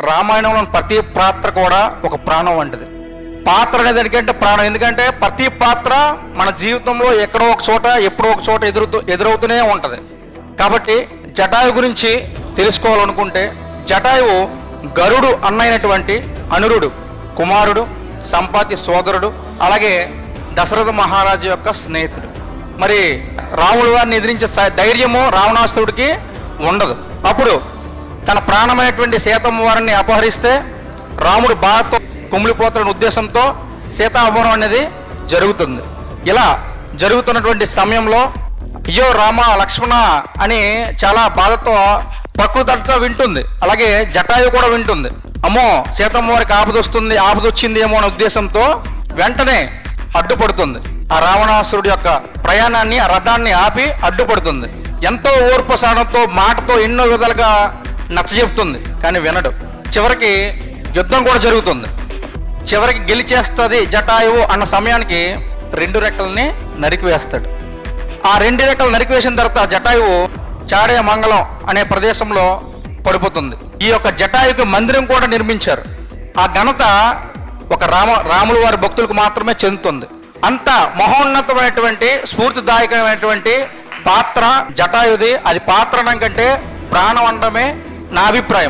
రామాయణంలోని ప్రతి పాత్ర కూడా ఒక ప్రాణం వంటిది. పాత్ర అనేది ఎందుకంటే ప్రాణం. ఎందుకంటే ప్రతి పాత్ర మన జీవితంలో ఎక్కడో ఒక చోట ఎప్పుడో ఒక చోట ఎదురవుతూనే ఉంటుంది. కాబట్టి జటాయు గురించి తెలుసుకోవాలనుకుంటే, జటాయువు గరుడు అన్నైనటువంటి అనురుడు కుమారుడు, సంపాతి సోదరుడు, అలాగే దశరథ మహారాజు యొక్క స్నేహితుడు. మరి రాముడు వారిని ఎదిరించే ధైర్యము రావణాసురుడికి ఉండదు. అప్పుడు తన ప్రాణమైనటువంటి సీతమ్మ వారిని అపహరిస్తే రాముడు బాధతో కుమిలిపోతున్న ఉద్దేశంతో సీతా అపహరణం అనేది జరుగుతుంది. ఇలా జరుగుతున్నటువంటి సమయంలో అయ్యో రామ లక్ష్మణ అని చాలా బాధతో ప్రకృతి అంతా వింటుంది. అలాగే జటాయు కూడా వింటుంది. అమ్మో సీతమ్మ వారికి ఆపదొచ్చింది ఏమో అనే ఉద్దేశంతో వెంటనే అడ్డుపడుతుంది. ఆ రావణాసురుడి యొక్క ప్రయాణాన్ని, ఆ రథాన్ని ఆపి అడ్డుపడుతుంది. ఎంతో ఓర్పు సహనంతో మాటతో ఎన్నో విధాలుగా నచ్చజెప్తుంది, కానీ వినడు. చివరికి యుద్ధం కూడా జరుగుతుంది. చివరికి గెలిచేస్తుంది జటాయువు అన్న సమయానికి 2 రెక్కల్ని నరికివేస్తాడు. ఆ 2 రెక్కలు నరికివేసిన తర్వాత జటాయువు చాడే మంగళం అనే ప్రదేశంలో పడిపోతుంది. ఈ యొక్క జటాయుకి మందిరం కూడా నిర్మించారు. ఆ ఘనత ఒక రాములు వారి భక్తులకు మాత్రమే చెందుతుంది. అంత మహోన్నతమైనటువంటి స్ఫూర్తిదాయకమైనటువంటి పాత్ర జటాయుది. అది పాత్ర అనడం కంటే ప్రాణం అనడమే నా అభిప్రాయం.